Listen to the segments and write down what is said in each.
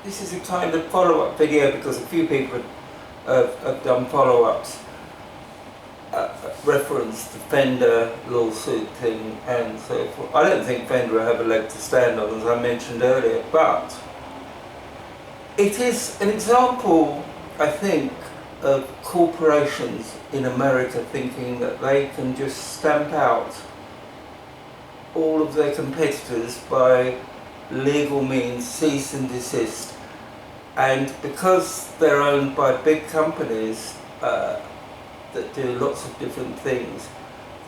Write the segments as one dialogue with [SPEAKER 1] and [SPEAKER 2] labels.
[SPEAKER 1] This is a kind of follow-up video because a few people have done follow-ups, reference the Fender lawsuit thing and so forth. I don't think Fender will have a leg to stand on, as I mentioned earlier, but it is an example, I think, of corporations in America thinking that they can just stamp out all of their competitors by legal means, cease and desist. And because they're owned by big companies that do lots of different things,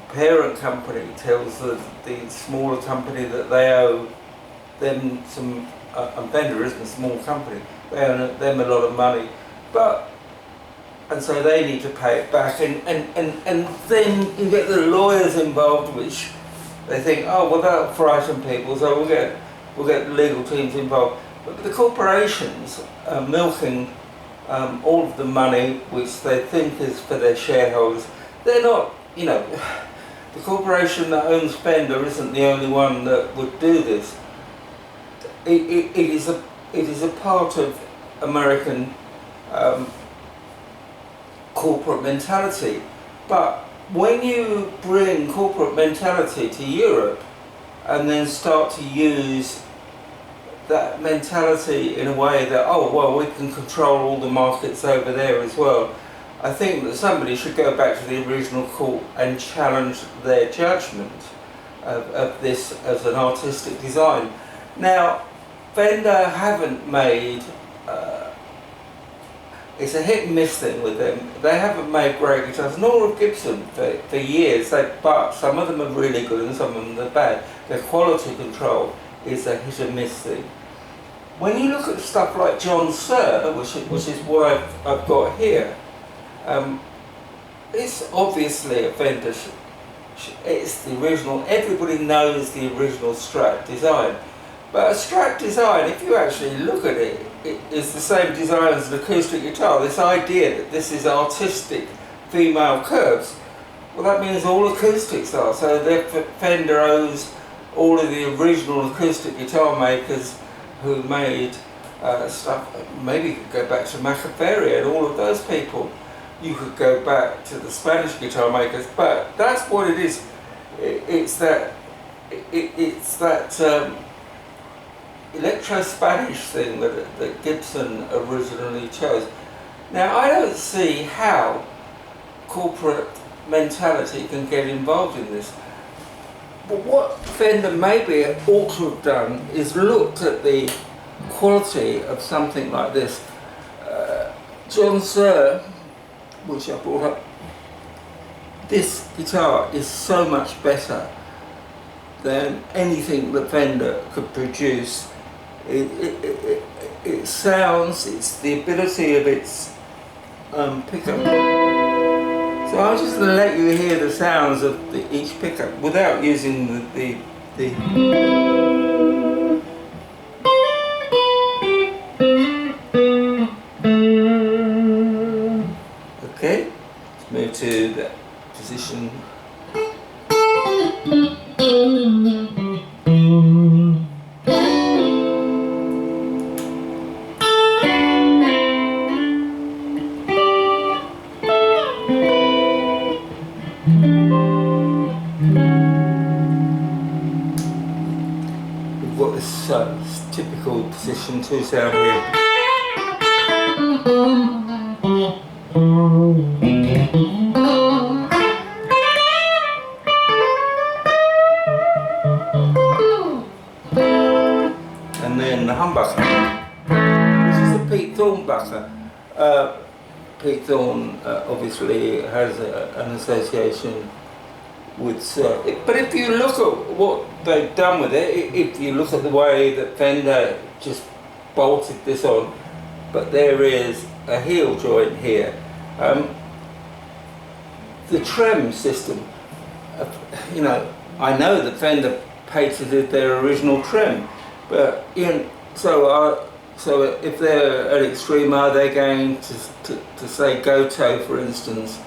[SPEAKER 1] the parent company tells the smaller company that they owe them some, and Fender isn't a small company, they owe them a lot of money, and so they need to pay it back, and then you get the lawyers involved, which they think, oh well, that'll frighten people, so we'll get legal teams involved. But the corporations are milking all of the money which they think is for their shareholders. They're not, the corporation that owns Fender isn't the only one that would do this. It is a part of American corporate mentality. But when you bring corporate mentality to Europe and then start to use that mentality in a way that, oh well, we can control all the markets over there as well, I think that somebody should go back to the original court and challenge their judgment of this as an artistic design. Now, Fender haven't made, it's a hit and miss thing with them. They haven't made great guitars, nor have Gibson for years, but some of them are really good and some of them are bad. Their quality control is a hit and miss thing. When you look at stuff like John Suhr, which is what I've got here, it's obviously a Fender. It's the original. Everybody knows the original Strat design. But a Strat design, if you actually look at it, it is the same design as an acoustic guitar. This idea that this is artistic female curves, well, that means all acoustics are. So therefore Fender owes all of the original acoustic guitar makers who made stuff. Maybe you could go back to Inferior and all of those people. You could go back to the Spanish guitar makers, but that's what it is. It's that electro-Spanish thing that Gibson originally chose. Now, I don't see how corporate mentality can get involved in this. But what Fender maybe ought to have done is looked at the quality of something like this. John Suhr, which I brought up, this guitar is so much better than anything that Fender could produce. It sounds, it's the ability of its pickup. So I'm just going to let you hear the sounds of each pickup without using the Okay, let's move to the position. We've got this typical position 2 sound here. And then the humbucker, which is a Pete Thornbucker. Pete Thorne obviously has an association with Suhr. But if you look at what they've done with it, if you look at the way that Fender just bolted this on, but there is a heel joint here. The trem system, I know that Fender patented their original trem, but so if they're at extreme, are they going to say Goto, for instance,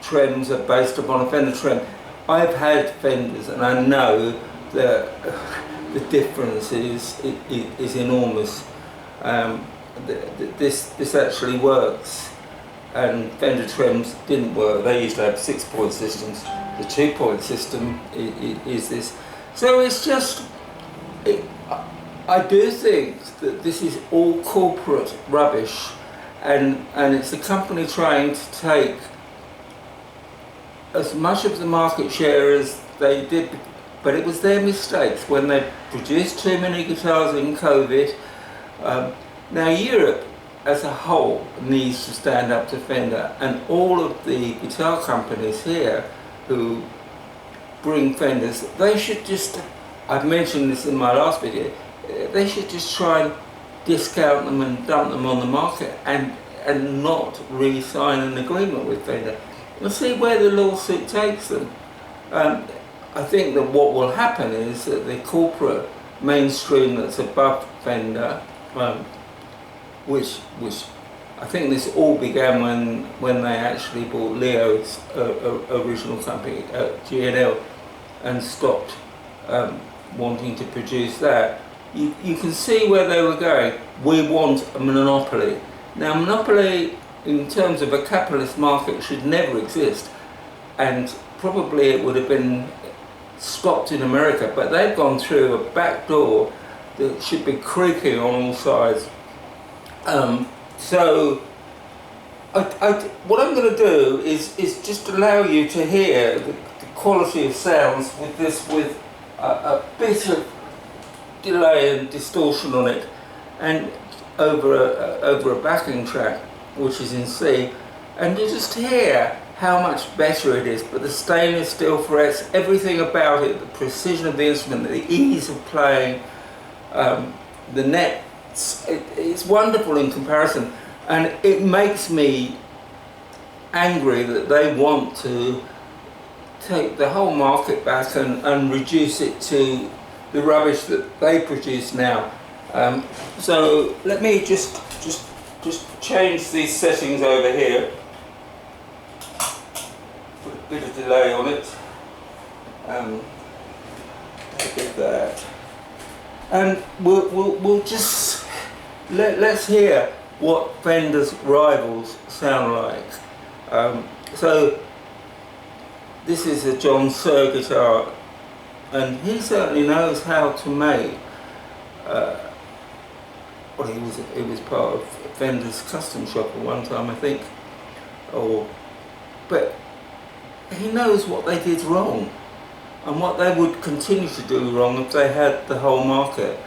[SPEAKER 1] trems are based upon a Fender trem? I've had Fenders and I know the difference is enormous. This actually works, and Fender trims didn't work. They used to have 6-point systems. The 2-point system is this. So it's just, I do think that this is all corporate rubbish, and it's the company trying to take as much of the market share as they did, but it was their mistakes when they produced too many guitars in COVID. Now Europe as a whole needs to stand up to Fender, and all of the guitar companies here who bring Fenders, they should just, I've mentioned this in my last video, they should just try and discount them and dump them on the market and not re-sign an agreement with Fender. We'll see where the lawsuit takes them. I think that what will happen is that the corporate mainstream that's above Fender, which I think this all began when they actually bought Leo's original company, G&L, and stopped wanting to produce that. You can see where they were going. We want a monopoly. Now, monopoly in terms of a capitalist market should never exist, and probably it would have been stopped in America, but they've gone through a back door that should be creaking on all sides. So what I'm going to do is just allow you to hear the quality of sounds with a bit of delay and distortion on it, and over a backing track which is in C, and you just hear how much better it is. But the stainless steel frets, everything about it, the precision of the instrument, the ease of playing, the nets, it's wonderful in comparison, and it makes me angry that they want to take the whole market back and reduce it to the rubbish that they produce now. So let me just change these settings over here. Put a bit of delay on it. Get that, and we'll just let's hear what Fender's rivals sound like. So this is a John Suhr guitar, and he certainly knows how to make. Well, he was part of Fender's custom shop at one time, I think. But he knows what they did wrong, and what they would continue to do wrong if they had the whole market.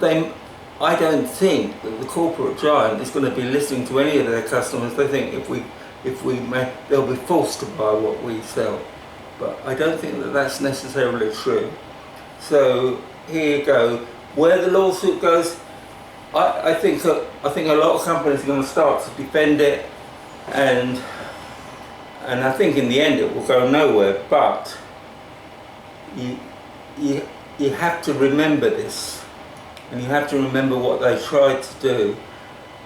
[SPEAKER 1] I don't think that the corporate giant is going to be listening to any of their customers. They think they'll be forced to buy what we sell. But I don't think that that's necessarily true. So here you go. Where the lawsuit goes, I think a lot of companies are going to start to defend it, and I think in the end it will go nowhere. But you have to remember this, and you have to remember what they tried to do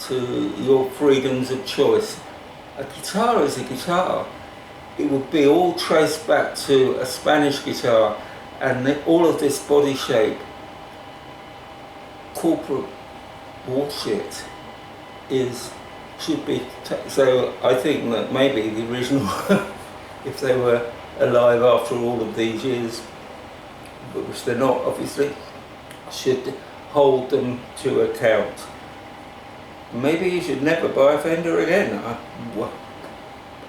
[SPEAKER 1] to your freedoms of choice. A guitar is a guitar. It would be all traced back to a Spanish guitar, and all of this body shape, corporate bullshit, should be. So I think that maybe the original, if they were alive after all of these years, which they're not obviously, should hold them to account. Maybe you should never buy a Fender again.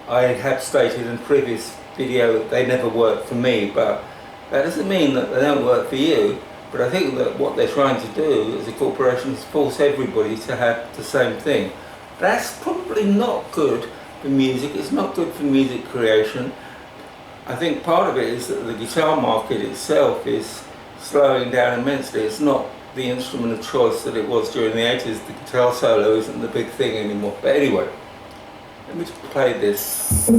[SPEAKER 1] I have stated in a previous video that they never work for me, but that doesn't mean that they don't work for you. But I think that what they're trying to do as a corporation is force everybody to have the same thing. That's probably not good for music. It's not good for music creation. I think part of it is that the guitar market itself is slowing down immensely. It's not the instrument of choice that it was during the 80s. The guitar solo isn't the big thing anymore. But anyway, let me just play this.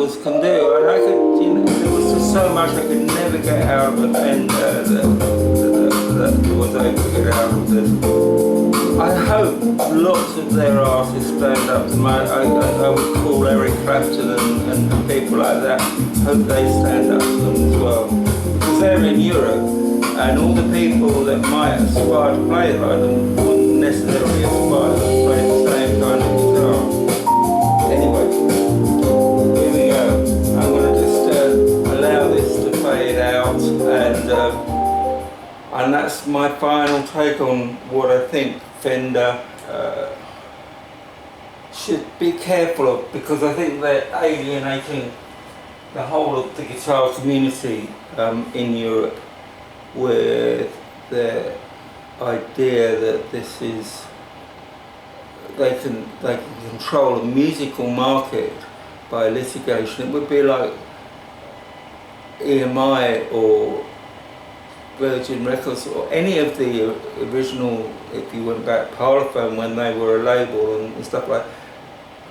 [SPEAKER 1] models can do. And I could, there was just so much I could never get out of the Fender that was able to get out of this. I hope lots of their artists stand up to I would call Eric Clapton and people like that, hope they stand up to them as well. Because they're in Europe, and all the people that might aspire to play like them wouldn't necessarily aspire to play the same kind of guitar. Anyway, here we go. I'm going to just allow this to fade out, and that's my final take on what I think Fender should be careful of, because I think they're alienating the whole of the guitar community in Europe with the idea that this is they can control a musical market by litigation. It would be like EMI or Virgin Records or any of the original, if you went back, Parlophone, when they were a label and stuff like that,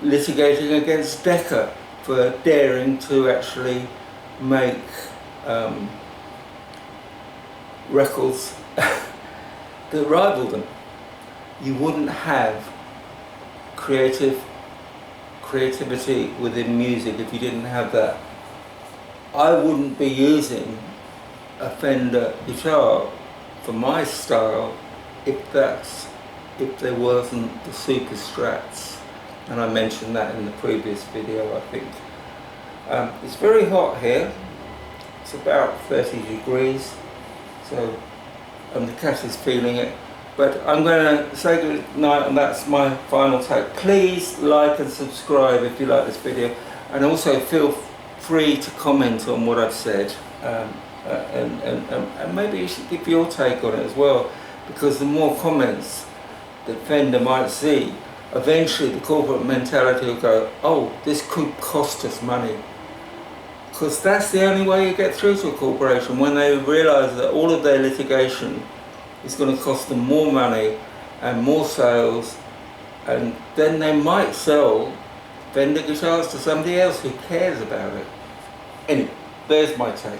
[SPEAKER 1] litigating against Decca for daring to actually make records that rival them. You wouldn't have creativity within music if you didn't have that. I wouldn't be using a Fender guitar for my style if there wasn't the Super Strats, and I mentioned that in the previous video, I think. It's very hot here. It's about 30 degrees, so the cat is feeling it. But I'm going to say good night, and that's my final take. Please like and subscribe if you like this video, and also feel free to comment on what I've said. And maybe you should give your take on it as well, because the more comments that Fender might see, eventually the corporate mentality will go, oh, this could cost us money. Because that's the only way you get through to a corporation, when they realise that all of their litigation is going to cost them more money and more sales, and then they might sell Fender guitars to somebody else who cares about it. Anyway, there's my take.